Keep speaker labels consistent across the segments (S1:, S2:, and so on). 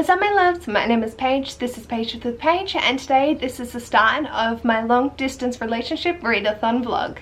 S1: What's up my loves, my name is Paige, this is Paige with the Paige, and today this is the start of my long distance relationship readathon vlog.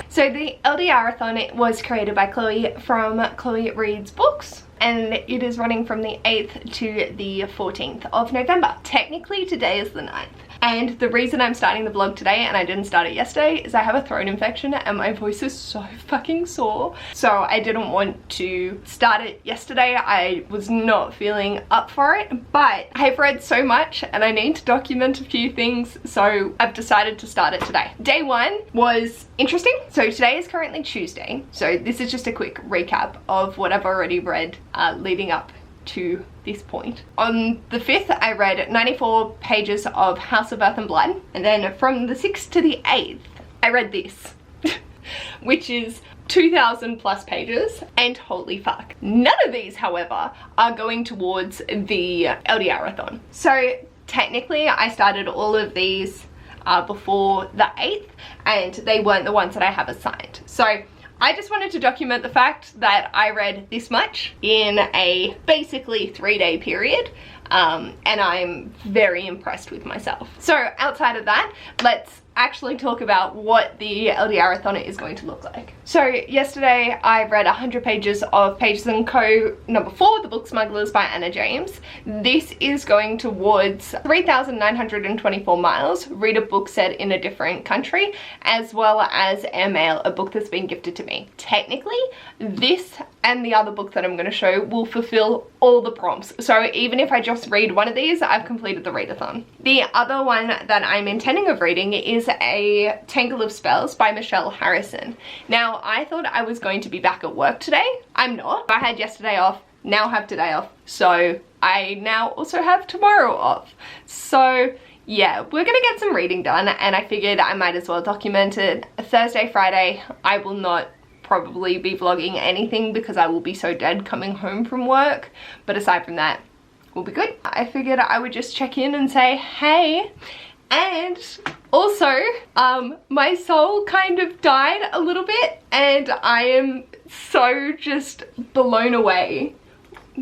S1: So the LDRathon was created by Chloe from Chloe Reads Books, and it is running from the 8th to the 14th of November. Technically today is the 9th. And the reason I'm starting the vlog today and I didn't start it yesterday is I have a throat infection and my voice is so fucking sore. So I didn't want to start it yesterday. I was not feeling up for it, but I've read so much and I need to document a few things, so I've decided to start it today. Day one was interesting. So today is currently Tuesday. So this is just a quick recap of what I've already read leading up to this point. On the 5th I read 94 pages of House of Earth and Blood, and then from the 6th to the 8th I read this which is 2,000 plus pages, and holy fuck. None of these however are going towards the LDRathon. So technically I started all of these before the 8th and they weren't the ones that I have assigned. So I just wanted to document the fact that I read this much in a basically 3-day period, and I'm very impressed with myself. So outside of that, let's actually talk about what the LDRathon is going to look like. So yesterday I read 100 pages of Pages & Co. number 4, The Book Smugglers by Anna James. This is going towards 3,924 miles, read a book set in a different country, as well as Airmail, a book that's been gifted to me. Technically, this and the other book that I'm going to show will fulfill all the prompts. So even if I just read one of these, I've completed the readathon. The other one that I'm intending of reading is a Tangle of Spells by Michelle Harrison. Now, I thought I was going to be back at work today. I'm not. I had yesterday off, now have today off. So I now also have tomorrow off. So yeah, we're gonna get some reading done, and I figured I might as well document it. Thursday, Friday, I will not probably be vlogging anything because I will be so dead coming home from work. But aside from that, we'll be good. I figured I would just check in and say, hey. And also, my soul kind of died a little bit and I am so just blown away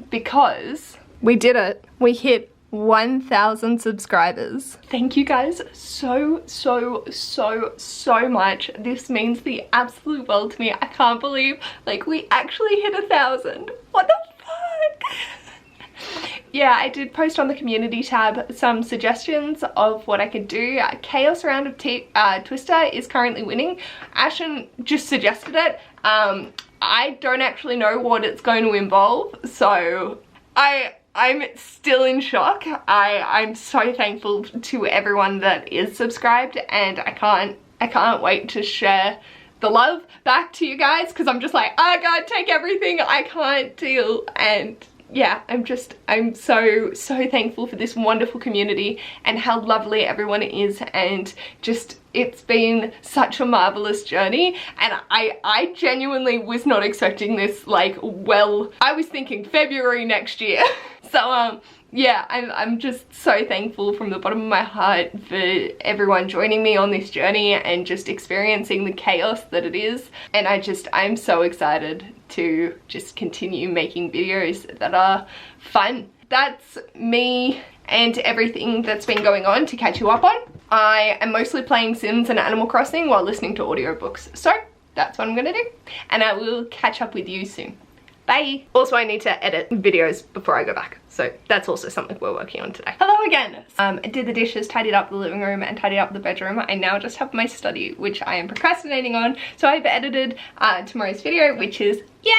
S1: because we did it. We hit 1,000 subscribers. Thank you guys so much. This means the absolute world to me. I can't believe, like, we actually hit 1,000. What the fuck? Yeah, I did post on the community tab some suggestions of what I could do. Chaos Round of Twister is currently winning. Ashen just suggested it. I don't actually know what it's going to involve, so I'm still in shock. I'm so thankful to everyone that is subscribed, and I can't wait to share the love back to you guys, because I'm just like, I gotta take everything, I can't deal. And yeah, I'm so thankful for this wonderful community and how lovely everyone is, and just it's been such a marvelous journey. And I genuinely was not expecting this, like, well, I was thinking February next year. So yeah, I'm just so thankful from the bottom of my heart for everyone joining me on this journey and just experiencing the chaos that it is. And I'm so excited to just continue making videos that are fun. That's me and everything that's been going on to catch you up on. I am mostly playing Sims and Animal Crossing while listening to audiobooks. So that's what I'm gonna do, and I will catch up with you soon. Bye. Also, I need to edit videos before I go back, so that's also something we're working on today. Hello again. I did the dishes, tidied up the living room, and tidied up the bedroom. I now just have my study, which I am procrastinating on. So I've edited tomorrow's video, which is yay!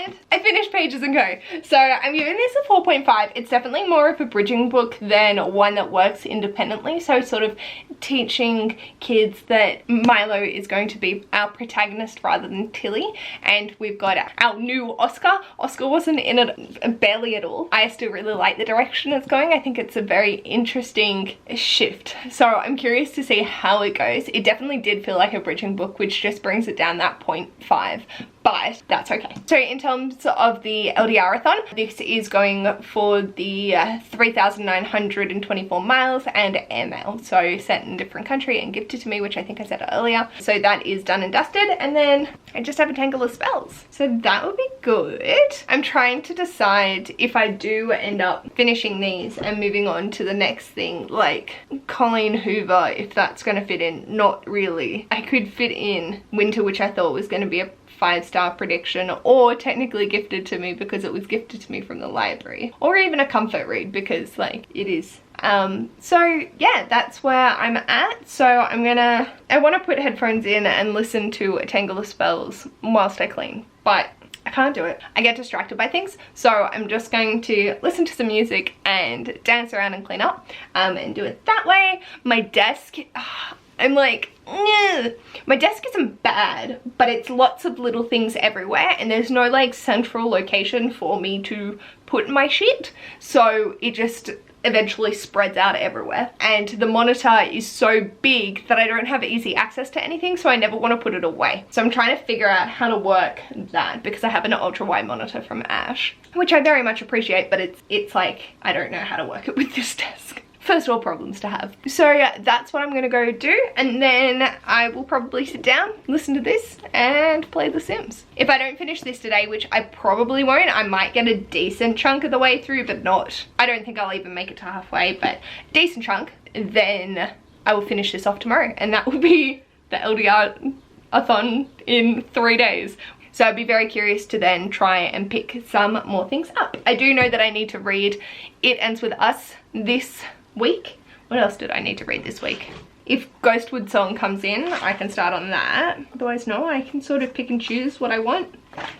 S1: And I finished Pages & Co. So I'm giving this a 4.5. It's definitely more of a bridging book than one that works independently. So sort of teaching kids that Milo is going to be our protagonist rather than Tilly. And we've got our new Oscar. Oscar wasn't in it barely at all. I still really like the direction it's going. I think it's a very interesting shift. So I'm curious to see how it goes. It definitely did feel like a bridging book, which just brings it down that 0.5. but that's okay. So in terms of the LDRathon, this is going for the 3,924 miles and airmail. So sent in a different country and gifted to me, which I think I said earlier. So that is done and dusted, and then I just have a Tangle of spells. So that would be good. I'm trying to decide if I do end up finishing these and moving on to the next thing, like Colleen Hoover, if that's going to fit in. Not really. I could fit in Winter, which I thought was going to be a 5-star prediction, or technically gifted to me because it was gifted to me from the library, or even a comfort read because like it is. So yeah, that's where I'm at. So I want to put headphones in and listen to a Tangle of Spells whilst I clean, but I can't do it. I get distracted by things, so I'm just going to listen to some music and dance around and clean up, and do it that way. My desk, I'm like, ugh. My desk isn't bad, but it's lots of little things everywhere, and there's no like central location for me to put my shit, so it just eventually spreads out everywhere. And the monitor is so big that I don't have easy access to anything, so I never want to put it away. So I'm trying to figure out how to work that, because I have an ultra wide monitor from Ash, which I very much appreciate, but it's like I don't know how to work it with this desk. First world problems to have. So yeah, that's what I'm gonna go do, and then I will probably sit down, listen to this, and play The Sims. If I don't finish this today, which I probably won't, I might get a decent chunk of the way through, but not, I don't think I'll even make it to halfway, but decent chunk, then I will finish this off tomorrow, and that will be the LDRathon in 3 days. So I'd be very curious to then try and pick some more things up. I do know that I need to read It Ends With Us this week. What else did I need to read this week? If Ghostwood song comes in, I can start on that. Otherwise, no, I can sort of pick and choose what I want,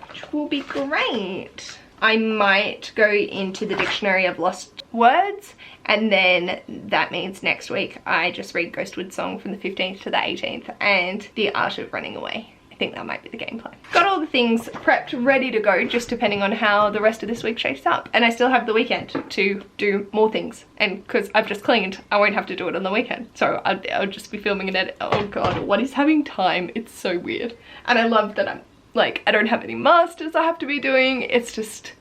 S1: which will be great. I might go into the Dictionary of Lost Words, and then that means next week I just read Ghostwood song from the 15th to the 18th and The Art of Running Away. I think that might be the game plan. Got all the things prepped, ready to go, just depending on how the rest of this week shapes up. And I still have the weekend to do more things. And because I've just cleaned, I won't have to do it on the weekend. So I'll just be filming an edit. Oh god, what is having time? It's so weird. And I love that I'm like, I don't have any masters I have to be doing. It's just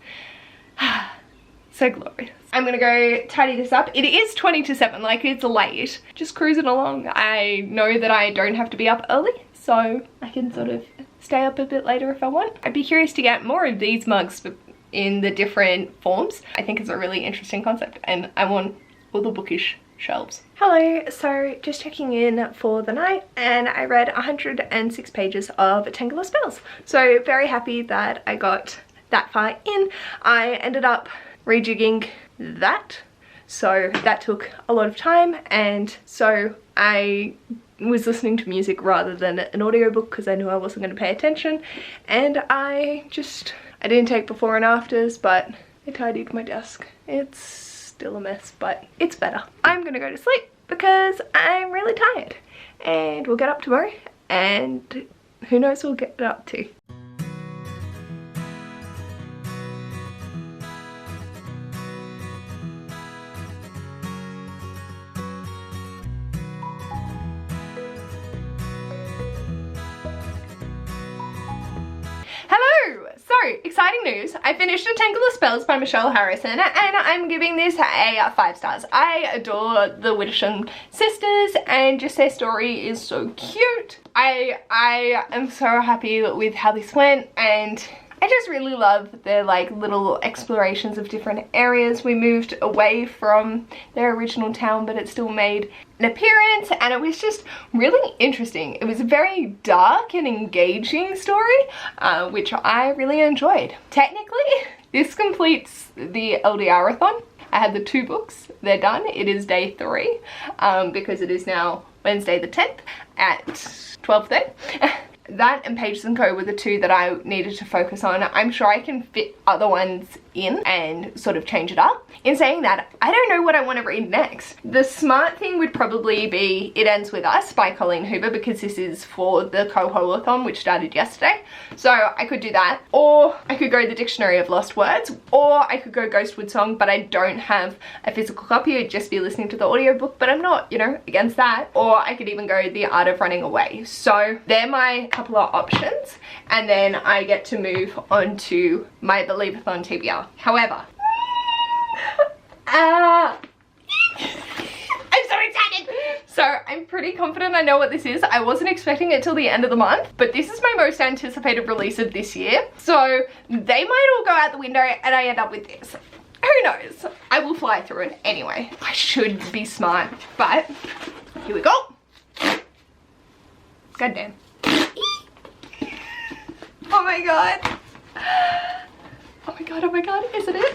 S1: so glorious. I'm gonna go tidy this up. It is 20 to 7, like it's late. Just cruising along. I know that I don't have to be up early, so I can sort of stay up a bit later if I want. I'd be curious to get more of these mugs in the different forms. I think it's a really interesting concept, and I want all the bookish shelves. Hello, so just checking in for the night, and I read 106 pages of Tangle of Spells. So very happy that I got that far in. I ended up rejigging that, so that took a lot of time, and so I was listening to music rather than an audiobook because I knew I wasn't going to pay attention, and I didn't take before and afters, but I tidied my desk. It's still a mess, but it's better. I'm gonna go to sleep because I'm really tired, and we'll get up tomorrow, and who knows what we'll get up to. Hello! So, exciting news. I finished A Tangle of Spells by Michelle Harrison, and I'm giving this a 5 stars. I adore the Widdowson sisters, and just their story is so cute. I am so happy with how this went, and I just really love their like little explorations of different areas. We moved away from their original town, but it still made an appearance, and it was just really interesting. It was a very dark and engaging story, which I really enjoyed. Technically, this completes the LDRathon. I had the 2 books, they're done. It is day 3, because it is now Wednesday the 10th at 12:30. That and Pages & Co were the 2 that I needed to focus on. I'm sure I can fit other ones in and sort of change it up. In saying that, I don't know what I want to read next. The smart thing would probably be It Ends With Us by Colleen Hoover, because this is for the Readathon, which started yesterday. So I could do that, or I could go the Dictionary of Lost Words, or I could go Ghostwood Song, but I don't have a physical copy. I'd just be listening to the audiobook, but I'm not, you know, against that. Or I could even go The Art of Running Away. So they're my couple of options, and then I get to move on to my Readathon TBR. However, I'm so excited. So I'm pretty confident I know what this is. I wasn't expecting it till the end of the month, but this is my most anticipated release of this year. So they might all go out the window and I end up with this. Who knows? I will fly through it anyway. I should be smart, but here we go. God damn. Oh my god. Oh my god, oh my god, isn't it?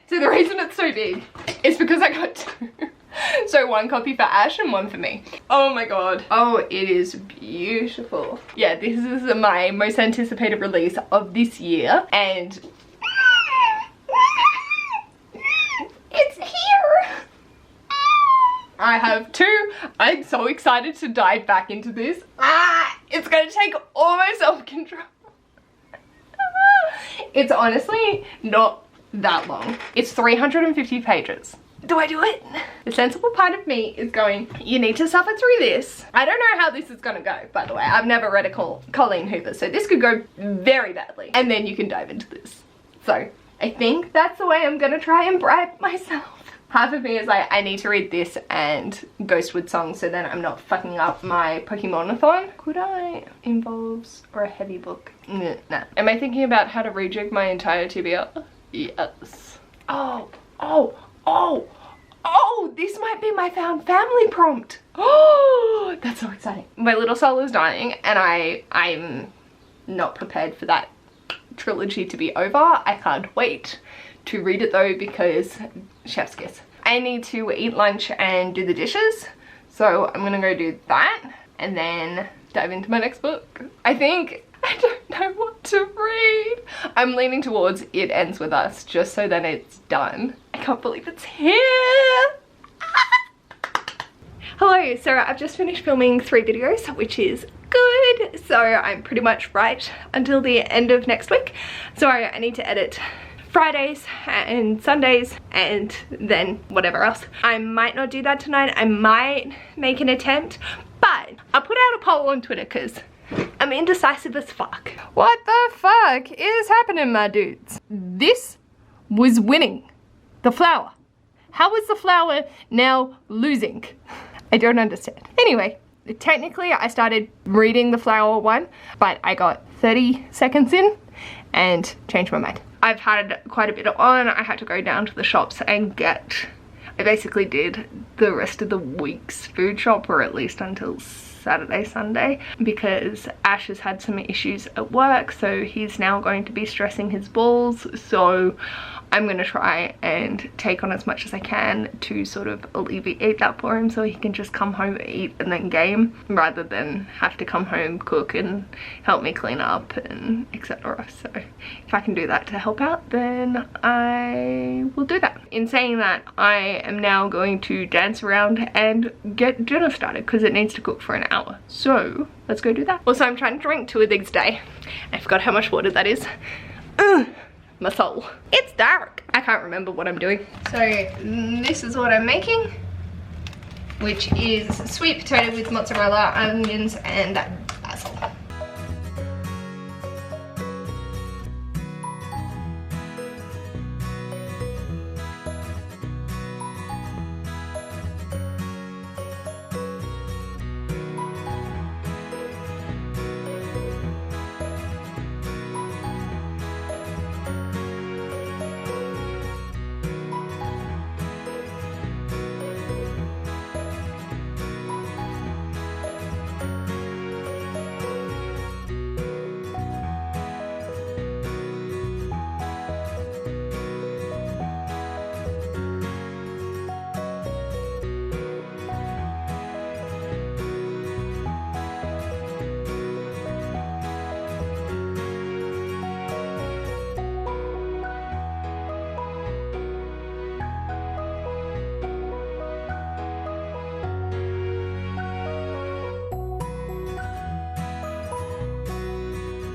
S1: So the reason it's so big is because I got two. So one copy for Ash and one for me. Oh my god. Oh, it is beautiful. Yeah, this is my most anticipated release of this year, and it's here. I have two. I'm so excited to dive back into this. It's gonna take all my self-control. It's honestly not that long. It's 350 pages. Do I do it? The sensible part of me is going, you need to suffer through this. I don't know how this is gonna go, by the way. I've never read a Colleen Hoover, so this could go very badly. And then you can dive into this. So I think that's the way I'm gonna try and bribe myself. Half of me is like, I need to read this and Ghostwood songs so then I'm not fucking up my Pokemon-a-thon. Could I? Involves or a heavy book? Nah. Am I thinking about how to rejig my entire TBR? Yes. Oh, this might be my found family prompt. Oh, that's so exciting. My little soul is dying and I'm not prepared for that trilogy to be over. I can't wait to read it though because chef's kiss. I need to eat lunch and do the dishes. So I'm gonna go do that and then dive into my next book. I don't know what to read. I'm leaning towards It Ends With Us just so then it's done. I can't believe it's here. Hello, so I've just finished filming 3 videos, which is good. So I'm pretty much right until the end of next week. So I need to edit Fridays and Sundays and then whatever else. I might not do that tonight. I might make an attempt, but I'll put out a poll on Twitter because I'm indecisive as fuck. What the fuck is happening, my dudes? This was winning. The flower. How is the flower now losing? I don't understand. Anyway, technically I started reading the flower one, but I got 30 seconds in and changed my mind. I've had quite a bit on. I had to go down to the shops and I basically did the rest of the week's food shop, or at least until Saturday, Sunday, because Ash has had some issues at work, so he's now going to be stressing his balls. So I'm gonna try and take on as much as I can to sort of alleviate that for him so he can just come home, eat, and then game, rather than have to come home, cook, and help me clean up and etc. So if I can do that to help out, then I will do that. In saying that, I am now going to dance around and get dinner started because it needs to cook for an hour. So let's go do that. Also, I'm trying to drink 2 of these a day. I forgot how much water that is. My soul. It's dark. I can't remember what I'm doing. So this is what I'm making, which is sweet potato with mozzarella, onions, and basil.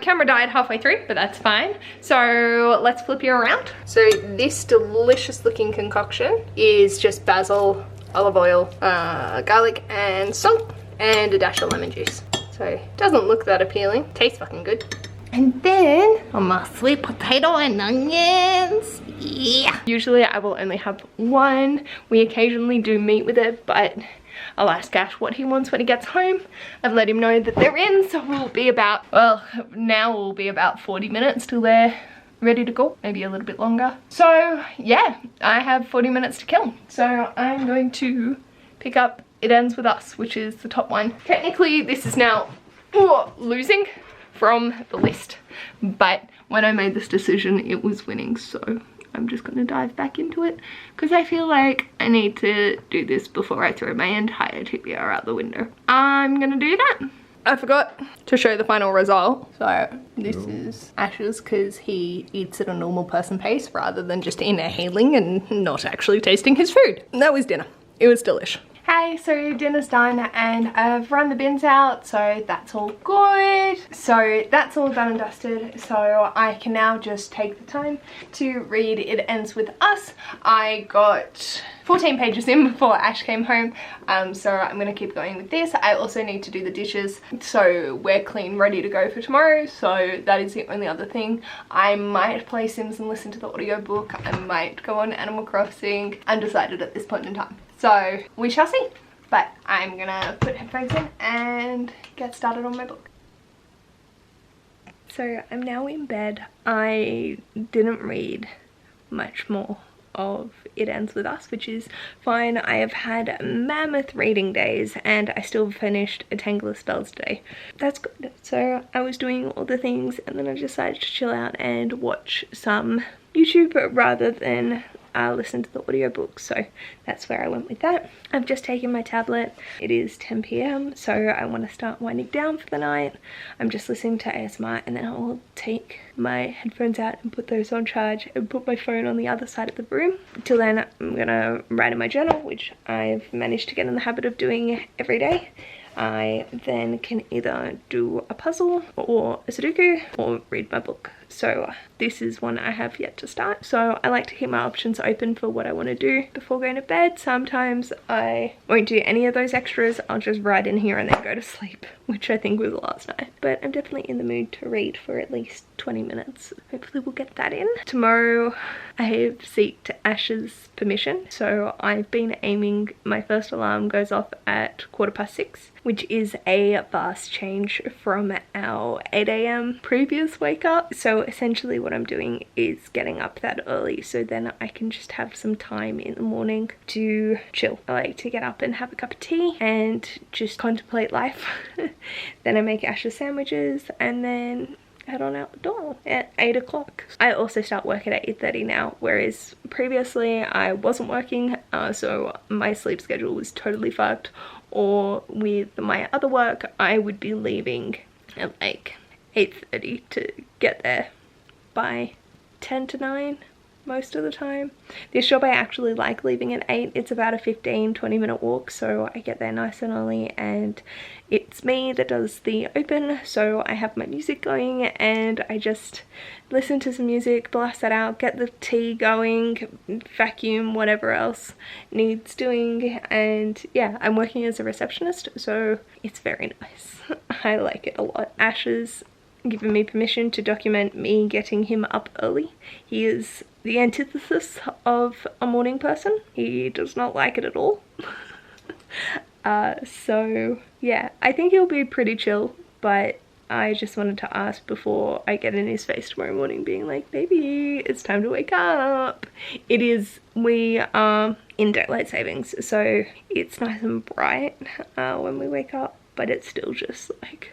S1: Camera died halfway through, but that's fine. So let's flip you around. So this delicious looking concoction is just basil, olive oil, garlic and salt, and a dash of lemon juice. So it doesn't look that appealing. Tastes fucking good. And then on my sweet potato and onions. Yeah. Usually I will only have one. We occasionally do meat with it, but I'll ask Ash what he wants when he gets home. I've let him know that they're in, so we'll be about, well, now we'll be about 40 minutes till they're ready to go, maybe a little bit longer. So yeah, I have 40 minutes to kill. So I'm going to pick up It Ends With Us, which is the top one. Technically this is now losing from the list, but when I made this decision it was winning, so I'm just gonna dive back into it because I feel like I need to do this before I throw my entire TBR out the window. I'm gonna do that. I forgot to show the final result. So this is Ash's because he eats at a normal person pace rather than just inhaling and not actually tasting his food. And that was dinner. It was delish. Hey, so dinner's done and I've run the bins out, so that's all good. So that's all done and dusted, so I can now just take the time to read It Ends With Us. I got 14 pages in before Ash came home, so I'm gonna keep going with this. I also need to do the dishes, so we're clean, ready to go for tomorrow, so that is the only other thing. I might play Sims and listen to the audiobook. I might go on Animal Crossing. Undecided at this point in time. So we shall see, but I'm gonna put headphones in and get started on my book. So I'm now in bed. I didn't read much more of It Ends With Us, which is fine. I have had mammoth reading days and I still finished a Tangle of Spells today. That's good. So I was doing all the things and then I decided to chill out and watch some YouTube rather than listen to the audiobook, so that's where I went with that. I've just taken my tablet. It is 10 PM, so I want to start winding down for the night. I'm just listening to ASMR and then I'll take my headphones out and put those on charge and put my phone on the other side of the room. Till then I'm gonna write in my journal, which I've managed to get in the habit of doing every day. I then can either do a puzzle or a Sudoku or read my book. So this is one I have yet to start. So I like to keep my options open for what I want to do before going to bed. Sometimes I won't do any of those extras. I'll just write in here and then go to sleep, which I think was last night. But I'm definitely in the mood to read for at least 20 minutes. Hopefully we'll get that in. Tomorrow I have sought Ash's permission. So I've been aiming, my first alarm goes off at 6:15, which is a vast change from our 8 AM previous wake up. So essentially what I'm doing is getting up that early so then I can just have some time in the morning to chill. I like to get up and have a cup of tea and just contemplate life. Then I make Ash's sandwiches and then head on out the door at 8 o'clock. I also start work at 8:30 now, whereas previously I wasn't working, so my sleep schedule was totally fucked. Or with my other work, I would be leaving at like 8:30 to get there by 10 to 9 most of the time. This job I actually like leaving at 8. It's about a 15-20 minute walk, so I get there nice and early and it's me that does the open, so I have my music going and I just listen to some music, blast that out, get the tea going, vacuum, whatever else needs doing, and yeah, I'm working as a receptionist, so it's very nice. I like it a lot. Ash has given me permission to document me getting him up early. He is the antithesis of a morning person. He does not like it at all. So yeah, I think he'll be pretty chill, but I just wanted to ask before I get in his face tomorrow morning being like, baby, it's time to wake up. It is, we are in daylight savings, so it's nice and bright when we wake up, but it's still just like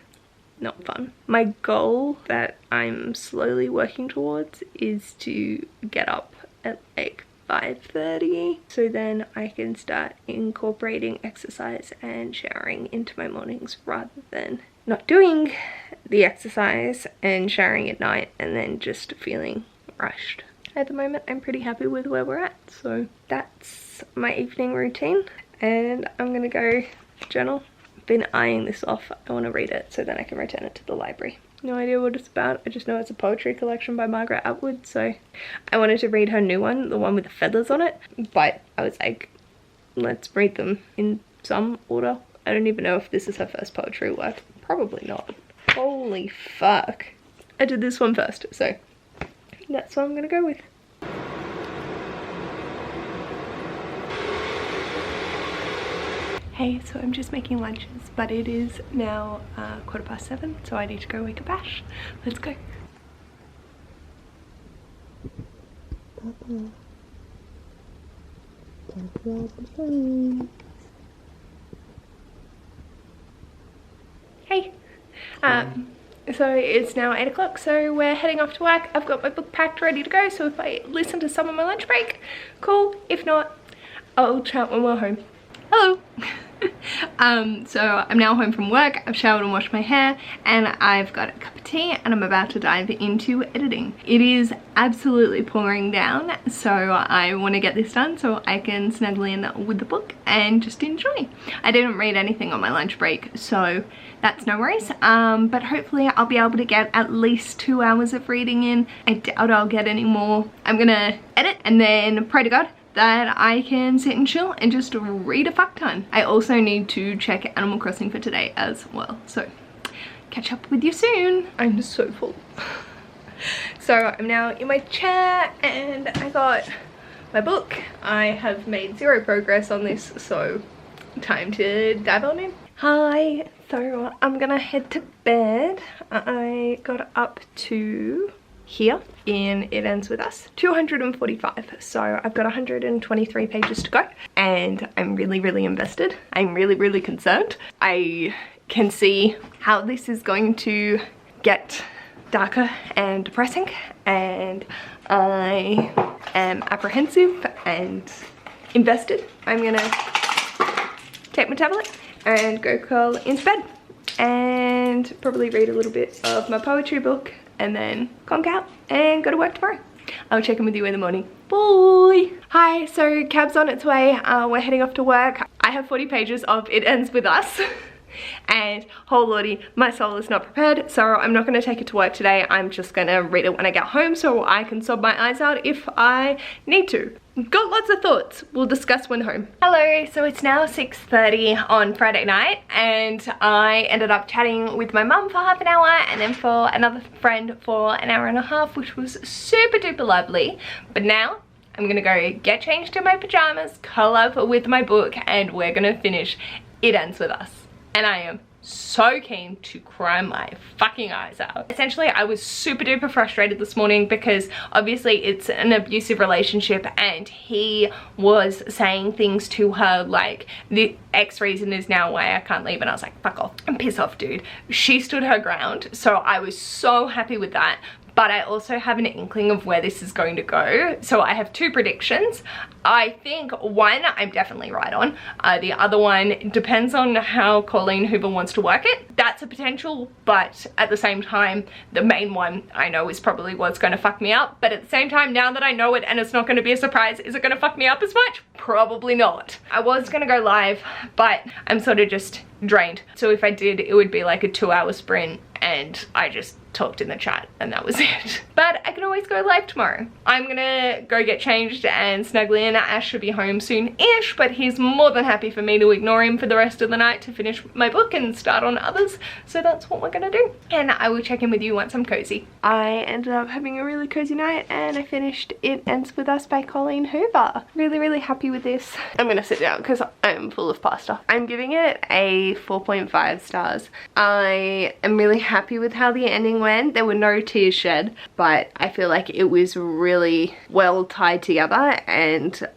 S1: not fun. My goal that I'm slowly working towards is to get up at like 5:30, so then I can start incorporating exercise and showering into my mornings rather than not doing the exercise and showering at night and then just feeling rushed. At the moment I'm pretty happy with where we're at, so that's my evening routine and I'm gonna go journal. Been eyeing this off. I want to read it so then I can return it to the library. no idea what it's about. I just know it's a poetry collection by Margaret Atwood, so I wanted to read her new one, the one with the feathers on it, but I was like, let's read them in some order. I don't even know if this is her first poetry work. Probably not. Holy fuck. I did this one first, so that's what I'm gonna go with. Hey, so I'm just making lunches, but it is now 7:15, so I need to go wake up Ash. Let's go. Hey. So it's now 8 o'clock, so we're heading off to work. I've got my book packed, ready to go, so if I listen to some of my lunch break, cool. If not, I'll chat when we're home. Hello. So I'm now home from work. I've showered and washed my hair, and I've got a cup of tea, and I'm about to dive into editing. It is absolutely pouring down, so I want to get this done so I can snuggle in with the book and just enjoy. I didn't read anything on my lunch break, so that's no worries, but hopefully I'll be able to get at least 2 hours of reading in. I doubt I'll get any more. I'm gonna edit and then pray to God that I can sit and chill and just read a fuck ton. I also need to check Animal Crossing for today as well, so catch up with you soon. I'm so full. So I'm now in my chair and I got my book. I have made 0 progress on this, so time to dive on in. Hi, so I'm gonna head to bed. I got up to here in It Ends With Us, 245, so I've got 123 pages to go, and I'm really invested. I'm really concerned. I can see how this is going to get darker and depressing, and I am apprehensive and invested. I'm gonna take my tablet and go curl into bed and probably read a little bit of my poetry book and then conk out and go to work tomorrow. I'll check in with you in the morning. Bye! Hi, so cab's on its way. We're heading off to work. I have 40 pages of It Ends With Us. And oh lordy, my soul is not prepared, so I'm not going to take it to work today. I'm just going to read it when I get home so I can sob my eyes out if I need to. Got lots of thoughts. We'll discuss when home. Hello, so it's now 6:30 on Friday night, and I ended up chatting with my mum for half an hour and then for another friend for an hour and a half, which was super duper lovely. But now I'm gonna go get changed in my pajamas, curl up with my book, and we're gonna finish It Ends With Us. And I am so keen to cry my fucking eyes out. Essentially, I was super duper frustrated this morning because obviously it's an abusive relationship, and he was saying things to her like, the X reason is now why I can't leave, and I was like, fuck off and piss off, dude. She stood her ground, so I was so happy with that. But I also have an inkling of where this is going to go. So I have 2 predictions. I think one I'm definitely right on. The other one depends on how Colleen Hoover wants to work it. That's a potential, but at the same time, the main one I know is probably what's going to fuck me up. But at the same time, now that I know it and it's not going to be a surprise, is it going to fuck me up as much? Probably not. I was going to go live, but I'm sort of just drained. So if I did, it would be like a 2-hour sprint, and I just talked in the chat and that was it. But I can always go live tomorrow. I'm gonna go get changed and snuggle in. Ash should be home soon-ish, but he's more than happy for me to ignore him for the rest of the night to finish my book and start on others. So that's what we're gonna do. And I will check in with you once I'm cozy. I ended up having a really cozy night and I finished It Ends With Us by Colleen Hoover. Really happy with this. I'm gonna sit down because I'm full of pasta. I'm giving it a 4.5 stars. I am really happy with how the ending went. There were no tears shed, but I feel like it was really well tied together, and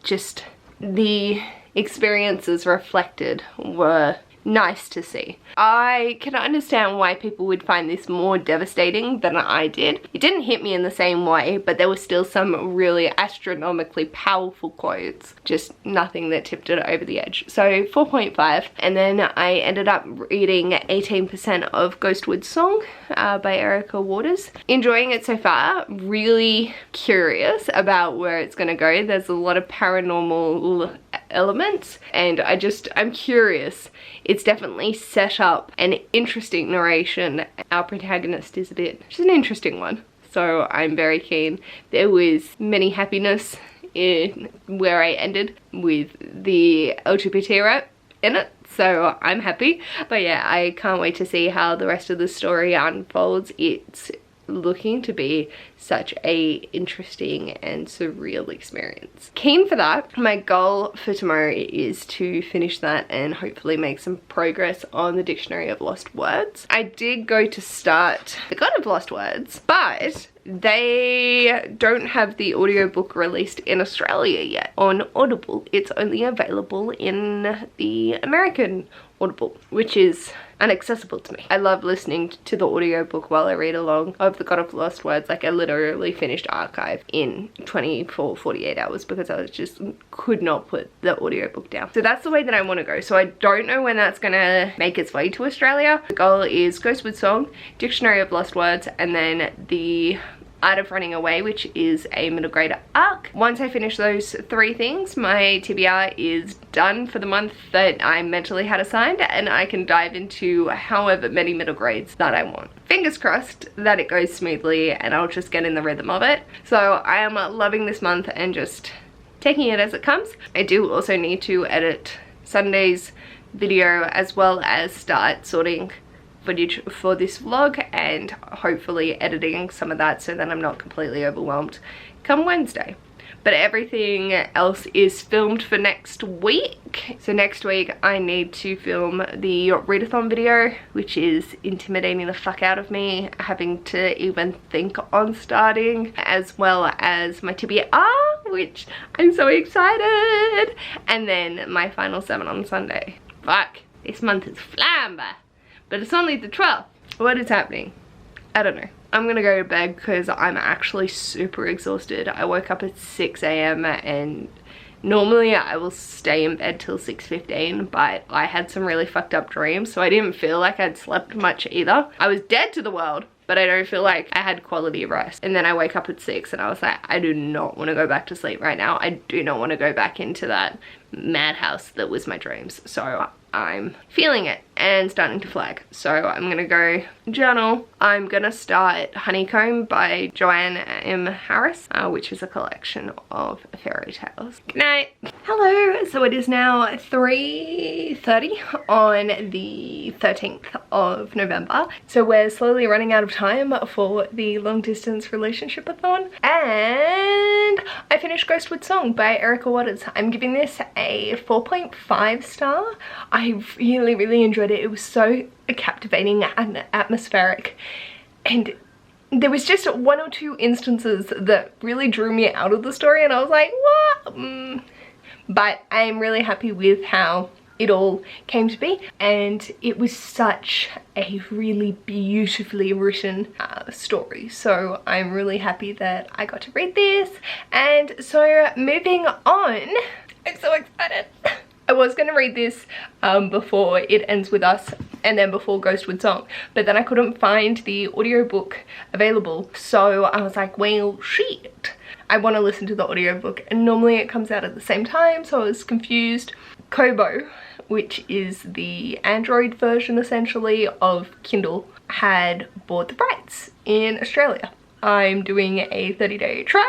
S1: just the experiences reflected were nice to see. I can understand why people would find this more devastating than I did. It didn't hit me in the same way, but there were still some really astronomically powerful quotes, just nothing that tipped it over the edge. So 4.5, and then I ended up reading 18% of Ghostwood's Song by Erica Waters. Enjoying it so far, really curious about where it's gonna go. There's a lot of paranormal elements, and I'm curious. It's it's definitely set up an interesting narration. Our protagonist is she's an interesting one, so I'm very keen. There was many happiness in where I ended with the LGBT rep in it, so I'm happy. But yeah, I can't wait to see how the rest of the story unfolds. It's looking to be such a interesting and surreal experience. Keen for that. My goal for tomorrow is to finish that and hopefully make some progress on the Dictionary of Lost Words. I did go to start the God of Lost Words, but they don't have the audiobook released in Australia yet on Audible. It's only available in the American Audible, which is inaccessible to me. I love listening to the audiobook while I read along of the God of Lost Words. Like, I literally finished Archive in 48 hours because I just could not put the audiobook down. So that's the way that I want to go. So I don't know when that's gonna make its way to Australia. The goal is Ghostwood Song, Dictionary of Lost Words, and then the Art of Running Away, which is a middle grade arc. Once I finish those 3 things, my TBR is done for the month that I mentally had assigned, and I can dive into however many middle grades that I want. Fingers crossed that it goes smoothly and I'll just get in the rhythm of it. So I am loving this month and just taking it as it comes. I do also need to edit Sunday's video as well as start sorting footage for this vlog and hopefully editing some of that so that I'm not completely overwhelmed come Wednesday. But everything else is filmed for next week. So next week I need to film the Readathon video, which is intimidating the fuck out of me, having to even think on starting, as well as my TBR, which I'm so excited, and then my final 7 on Sunday. Fuck, this month is flying by. But it's only the 12th. What is happening? I don't know. I'm gonna go to bed because I'm actually super exhausted. I woke up at 6 AM and normally I will stay in bed till 6:15, but I had some really fucked up dreams, so I didn't feel like I'd slept much either. I was dead to the world, but I don't feel like I had quality rest. And then I wake up at 6 and I was like, I do not want to go back to sleep right now. I do not want to go back into that madhouse that was my dreams. So I'm feeling it and starting to flag. So I'm gonna go journal. I'm gonna start Honeycomb by Joanne M. Harris, which is a collection of fairy tales. Good night. Hello, so it is now 3:30 on the 13th of November. So we're slowly running out of time for the long distance relationship-a-thon. And I finished Ghostwood Song by Erica Waters. I'm giving this a 4.5 star. I really enjoyed it. It was so captivating and atmospheric, and there was just 1 or 2 instances that really drew me out of the story and I was like, what? But I'm really happy with how it all came to be, and it was such a really beautifully written story. So I'm really happy that I got to read this. And so moving on, I'm so excited. I was going to read this before It Ends With Us and then before Ghostwood Song, but then I couldn't find the audiobook available, so I was like, well, shit. I want to listen to the audiobook, and normally it comes out at the same time, so I was confused. Kobo, which is the Android version essentially of Kindle, had bought the rights in Australia. I'm doing a 30-day trial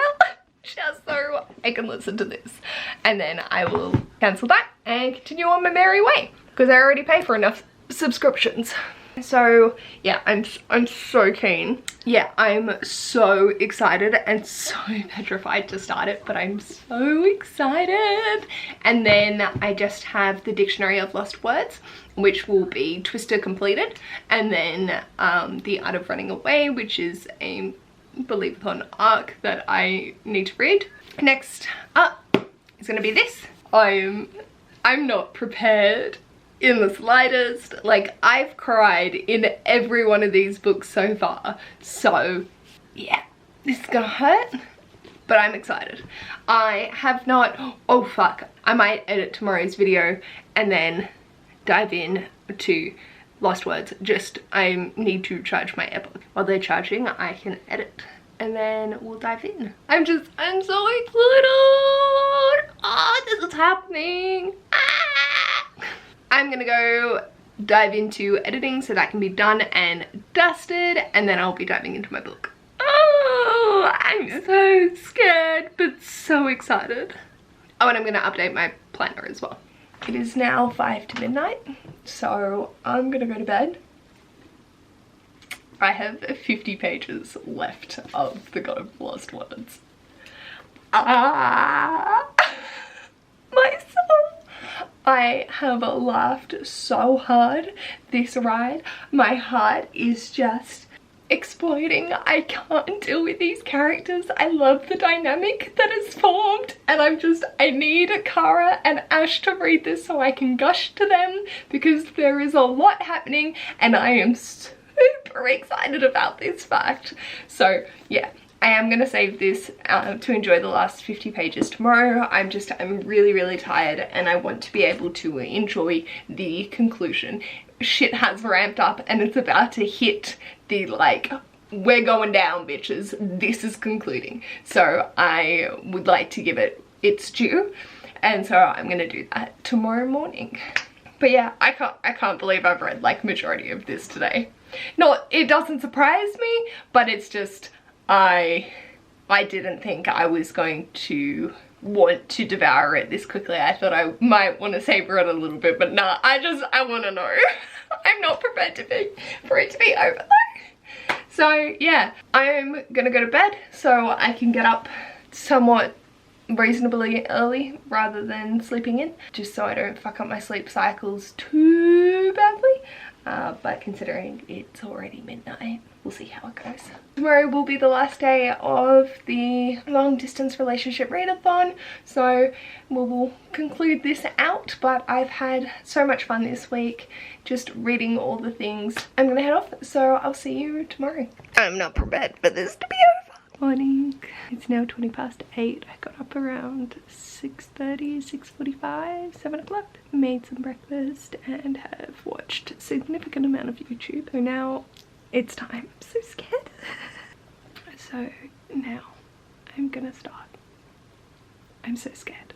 S1: just so I can listen to this, and then I will cancel that and continue on my merry way because I already pay for enough subscriptions. So yeah, I'm so keen. Yeah, I'm so excited and so petrified to start it, but I'm so excited. And then I just have the Dictionary of Lost Words, which will be Twister completed, and then the Art of Running Away, which is a Readathon arc that I need to read. Next up is gonna be this. I'm not prepared in the slightest. Like, I've cried in every one of these books so far. So yeah, this is gonna hurt, but I'm excited. I have not, oh fuck, I might edit tomorrow's video and then dive in to Lost Words. Just, I need to charge my AirPod. While they're charging, I can edit and then we'll dive in. I'm so excited. Oh, this is happening. Ah! I'm gonna go dive into editing so that can be done and dusted, and then I'll be diving into my book. Oh, I'm so scared but so excited. Oh, and I'm gonna update my planner as well. It is now 5 to midnight, so I'm gonna go to bed. I have 50 pages left of the God of Lost Words. My soul. I have laughed so hard this ride. My heart is just exploding. I can't deal with these characters. I love the dynamic that is formed, and I need Kara and Ash to read this so I can gush to them, because there is a lot happening and I am super excited about this fact. So yeah, I am gonna save this to enjoy the last 50 pages tomorrow. I'm really tired and I want to be able to enjoy the conclusion. Shit has ramped up and it's about to hit the, like, we're going down bitches, this is concluding. So I would like to give it its due, and so I'm gonna do that tomorrow morning. But yeah, I can't believe I've read like majority of this today. Not, it doesn't surprise me, but it's just, I didn't think I was going to want to devour it this quickly. I thought I might want to savor it a little bit, but nah, I want to know. I'm not prepared for it to be over though. So yeah, I'm gonna go to bed so I can get up somewhat reasonably early rather than sleeping in, just so I don't fuck up my sleep cycles too badly. But considering it's already midnight, we'll see how it goes. Tomorrow will be the last day of the long distance relationship readathon, so we will conclude this out. But I've had so much fun this week just reading all the things. I'm gonna head off, so I'll see you tomorrow. I'm not prepared for this to be over. Morning. It's now 8:20. I got up around 6:30, 6:45, 7 o'clock. Made some breakfast and have watched a significant amount of YouTube. So now it's time. I'm so scared. So now I'm gonna start. I'm so scared.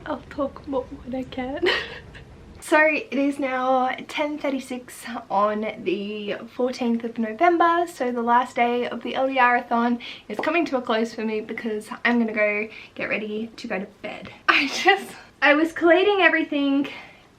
S1: I'll talk more when I can. So it is now 10:36 on the 14th of November, so the last day of the LDRathon is coming to a close for me because I'm gonna go get ready to go to bed. I was collating everything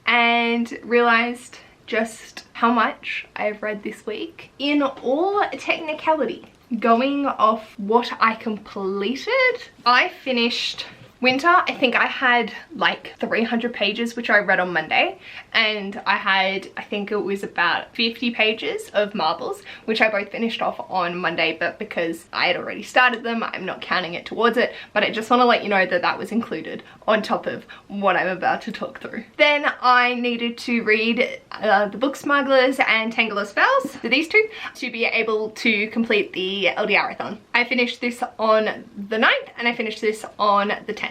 S1: and realized just how much I've read this week. In all technicality, going off what I completed, I finished Winter. I think I had like 300 pages, which I read on Monday, and I had, I think it was about 50 pages of marbles, which I both finished off on Monday, but because I had already started them, I'm not counting it towards it, but I just want to let you know that that was included on top of what I'm about to talk through. Then I needed to read the Book Smugglers and Tangle Spells, for these two, to be able to complete the LDRathon. I finished this on the 9th and I finished this on the 10th.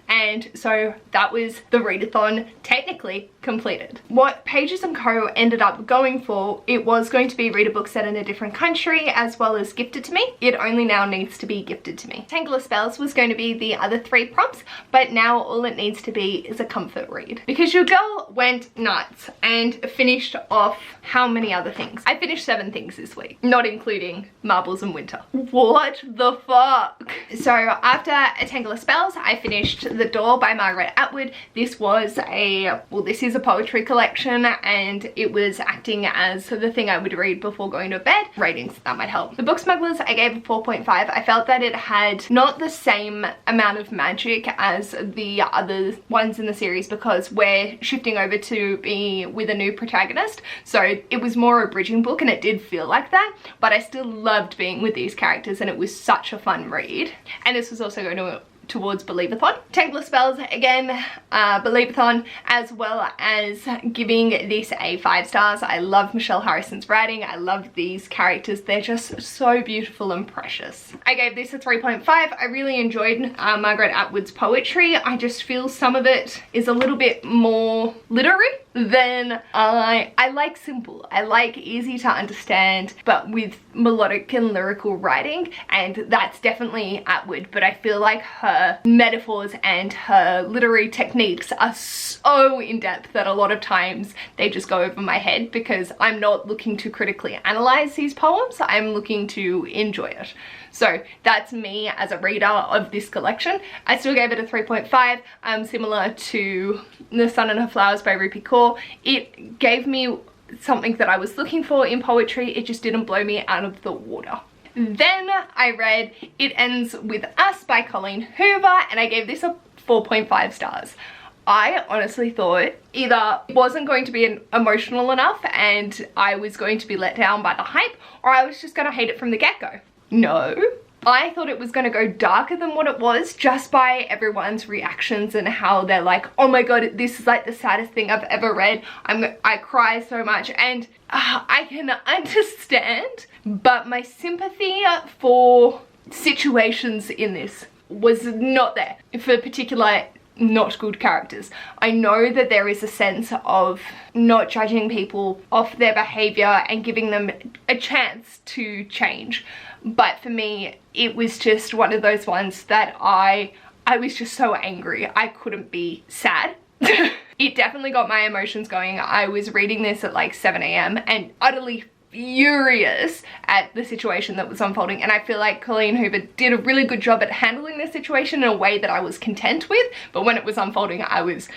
S1: And so that was the readathon technically completed. What Pages & Co ended up going for, it was going to be read a book set in a different country as well as gifted to me. It only now needs to be gifted to me. Tangle Spells was going to be the other 3 prompts, but now all it needs to be is a comfort read. Because your girl went nuts and finished off how many other things? I finished 7 things this week, not including Marbles and Winter. What the fuck? So after a Tangle Spells, I finished The Door by Margaret Atwood. This was a, well, this is a poetry collection and it was acting as the thing I would read before going to bed. Ratings, that might help. The Book Smugglers, I gave a 4.5. I felt that it had not the same amount of magic as the other ones in the series because we're shifting over to be with a new protagonist. So it was more a bridging book and it did feel like that, but I still loved being with these characters and it was such a fun read. And this was also going to towards Readathon. Tangle Spells, again, Readathon, as well as giving this a 5 stars. I love Michelle Harrison's writing. I love these characters. They're just so beautiful and precious. I gave this a 3.5. I really enjoyed Margaret Atwood's poetry. I just feel some of it is a little bit more literary than I like simple. I like easy to understand, but with melodic and lyrical writing, and that's definitely Atwood, but I feel like her metaphors and her literary techniques are so in-depth that a lot of times they just go over my head because I'm not looking to critically analyze these poems, I'm looking to enjoy it. So that's me as a reader of this collection. I still gave it a 3.5, similar to The Sun and Her Flowers by Rupi Kaur. It gave me something that I was looking for in poetry, it just didn't blow me out of the water. Then I read It Ends With Us by Colleen Hoover and I gave this a 4.5 stars. I honestly thought either it wasn't going to be emotional enough and I was going to be let down by the hype, or I was just going to hate it from the get-go. No, I thought it was going to go darker than what it was just by everyone's reactions and how they're like, oh my god, this is like the saddest thing I've ever read. I cry so much, and I can understand, but my sympathy for situations in this was not there for particular not good characters. I know that there is a sense of not judging people off their behavior and giving them a chance to change, but for me it was just one of those ones that I was just so angry I couldn't be sad. It definitely got my emotions going. I was reading this at like 7 AM and utterly furious at the situation that was unfolding, and I feel like Colleen Hoover did a really good job at handling the situation in a way that I was content with, but when it was unfolding I was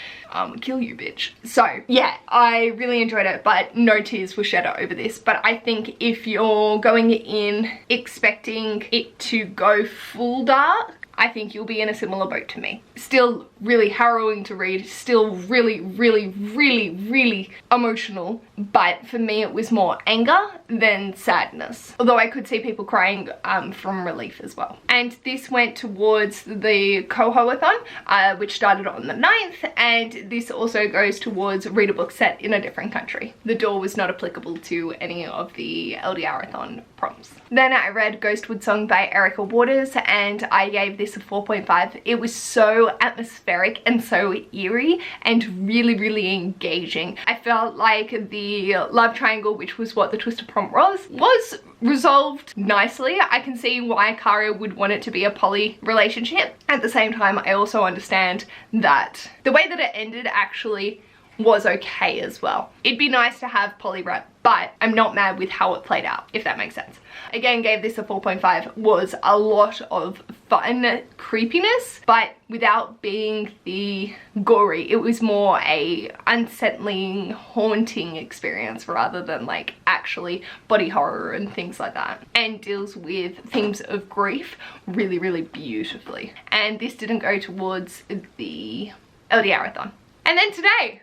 S1: kill you bitch. So yeah, I really enjoyed it, but no tears were shed over this. But I think if you're going in expecting it to go full dark, I think you'll be in a similar boat to me. Still really harrowing to read, still really, really, really, really emotional, but for me it was more anger than sadness. Although I could see people crying from relief as well. And this went towards the Ghostwood, which started on the 9th, and this also goes towards read a book set in a different country. The Door was not applicable to any of the LDRathon prompts. Then I read Ghostwood Song by Erica Waters, and I gave this a 4.5. It was so atmospheric and so eerie and really, really engaging. I felt like the love triangle, which was what the Twisted Prompt was resolved nicely. I can see why Kara would want it to be a poly relationship. At the same time, I also understand that the way that it ended actually was okay as well. It'd be nice to have poly rep, but I'm not mad with how it played out, if that makes sense. Again, gave this a 4.5. Was a lot of fun creepiness, but without being the gory. It was more a unsettling, haunting experience rather than like actually body horror and things like that. And deals with themes of grief really, really beautifully. And this didn't go towards the LDRathon. And then today,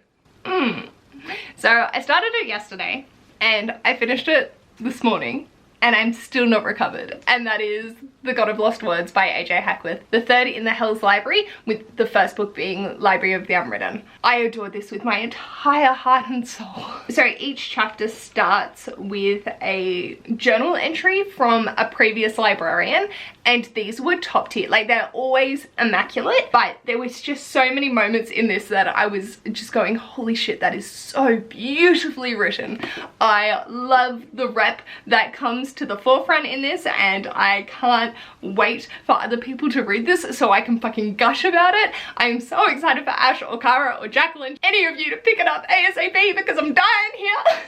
S1: so I started it yesterday and I finished it this morning and I'm still not recovered, and that is The God of Lost Words by AJ Hackworth, the third in the Hell's Library, with the first book being Library of the Unwritten. I adored this with my entire heart and soul. So each chapter starts with a journal entry from a previous librarian, and these were top tier. Like, they're always immaculate, but there was just so many moments in this that I was just going, holy shit, that is so beautifully written. I love the rep that comes to the forefront in this, and I can't wait for other people to read this so I can fucking gush about it. I'm so excited for Ash or Kara or Jacqueline, any of you, to pick it up ASAP because I'm dying here.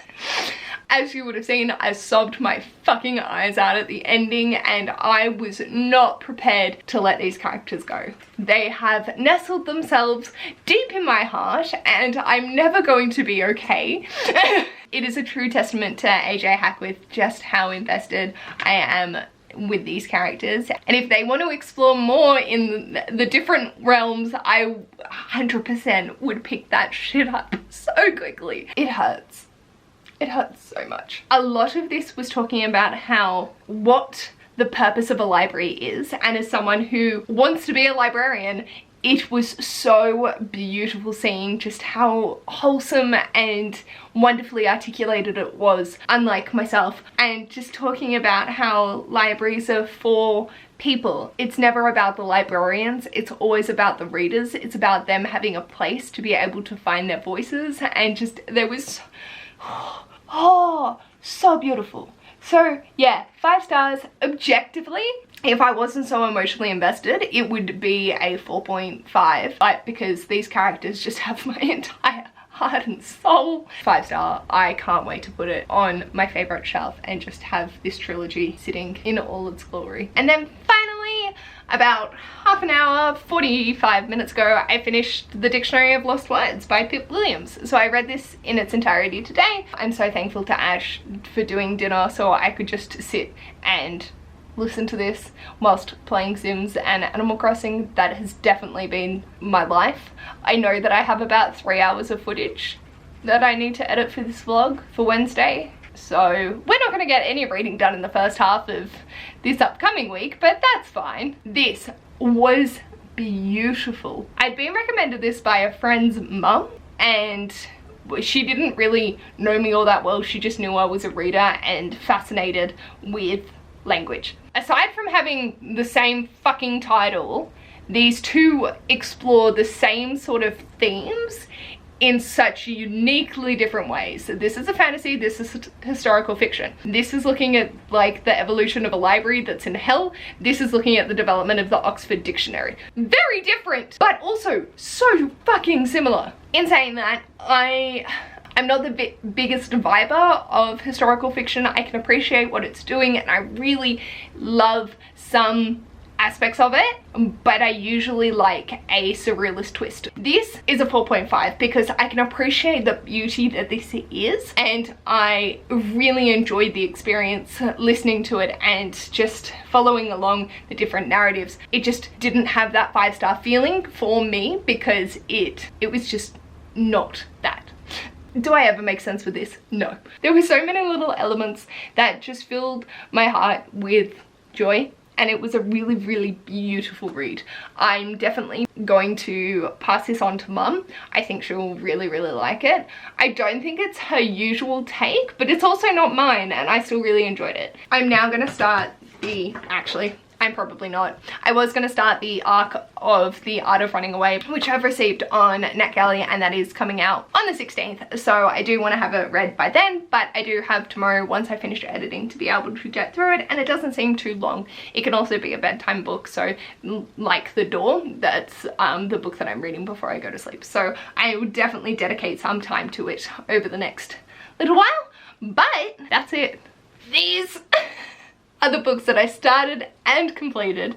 S1: As you would have seen, I sobbed my fucking eyes out at the ending, and I was not prepared to let these characters go. They have nestled themselves deep in my heart, and I'm never going to be okay. It is a true testament to AJ Hackworth just how invested I am with these characters, and if they want to explore more in the different realms, I 100% would pick that shit up so quickly. It hurts. It hurts so much. A lot of this was talking about what the purpose of a library is, and as someone who wants to be a librarian, it was so beautiful seeing just how wholesome and wonderfully articulated it was, unlike myself, and just talking about how libraries are for people. It's never about the librarians, it's always about the readers. It's about them having a place to be able to find their voices, and just there was so beautiful. So yeah, 5 stars. Objectively, if I wasn't so emotionally invested, it would be a 4.5, but because these characters just have my entire heart and soul. 5 star. I can't wait to put it on my favorite shelf and just have this trilogy sitting in all its glory. And then finally, about half an hour, 45 minutes ago, I finished The Dictionary of Lost Words by Pip Williams. So I read this in its entirety today. I'm so thankful to Ash for doing dinner so I could just sit and listen to this whilst playing Sims and Animal Crossing. That has definitely been my life. I know that I have about 3 hours of footage that I need to edit for this vlog for Wednesday. So we're not going to get any reading done in the first half of this upcoming week, but that's fine. This was beautiful. I'd been recommended this by a friend's mum, and she didn't really know me all that well. She just knew I was a reader and fascinated with language. Aside from having the same fucking title, these two explore the same sort of themes in such uniquely different ways. So this is a fantasy, this is historical fiction. This is looking at like the evolution of a library that's in hell. This is looking at the development of the Oxford Dictionary. Very different, but also so fucking similar. In saying that, I'm not the biggest viber of historical fiction. I can appreciate what it's doing, and I really love some aspects of it, but I usually like a surrealist twist. This is a 4.5 because I can appreciate the beauty that this is, and I really enjoyed the experience listening to it and just following along the different narratives. It just didn't have that 5-star feeling for me because it was just not that. Do I ever make sense with this? No. There were so many little elements that just filled my heart with joy, and it was a really, really beautiful read. I'm definitely going to pass this on to Mum. I think she'll really, really like it. I don't think it's her usual take, but it's also not mine, and I still really enjoyed it. I'm now gonna start actually, I'm probably not. I was going to start the arc of The Art of Running Away, which I've received on NetGalley, and that is coming out on the 16th. So I do want to have it read by then, but I do have tomorrow, once I finish editing, to be able to get through it, and it doesn't seem too long. It can also be a bedtime book, so like The Door, that's the book that I'm reading before I go to sleep. So I would definitely dedicate some time to it over the next little while, but that's it. These are the books that I started and completed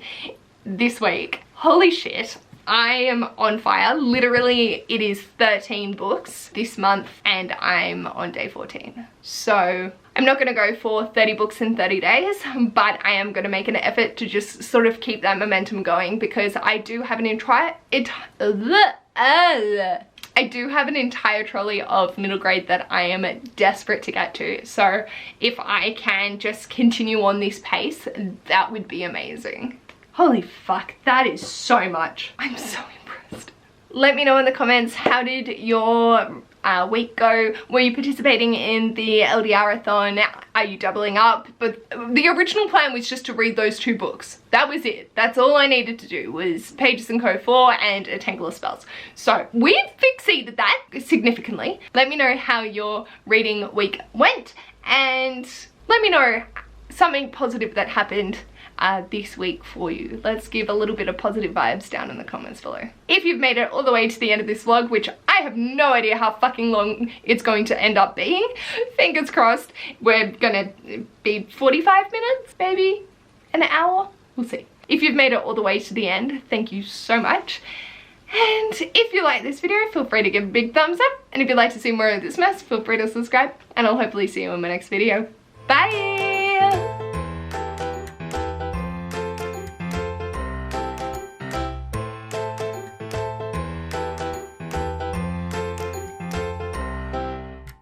S1: this week. Holy shit, I am on fire. Literally, it is 13 books this month and I'm on day 14. So I'm not going to go for 30 books in 30 days, but I am going to make an effort to just sort of keep that momentum going, because I do have an entire trolley of middle grade that I am desperate to get to. So if I can just continue on this pace, that would be amazing. Holy fuck, that is so much. I'm so impressed. Let me know in the comments, how did your week go? Were you participating in the LDRathon? Are you doubling up? But the original plan was just to read those 2 books. That was it. That's all I needed to do, was Pages and Co. 4 and A Tangle of Spells. So we've exceeded that significantly. Let me know how your reading week went, and let me know something positive that happened this week for you. Let's give a little bit of positive vibes down in the comments below. If you've made it all the way to the end of this vlog, which I have no idea how fucking long it's going to end up being, fingers crossed, we're gonna be 45 minutes, maybe an hour, we'll see. If you've made it all the way to the end, thank you so much. And if you like this video, feel free to give a big thumbs up, and if you'd like to see more of this mess, feel free to subscribe, and I'll hopefully see you in my next video. Bye!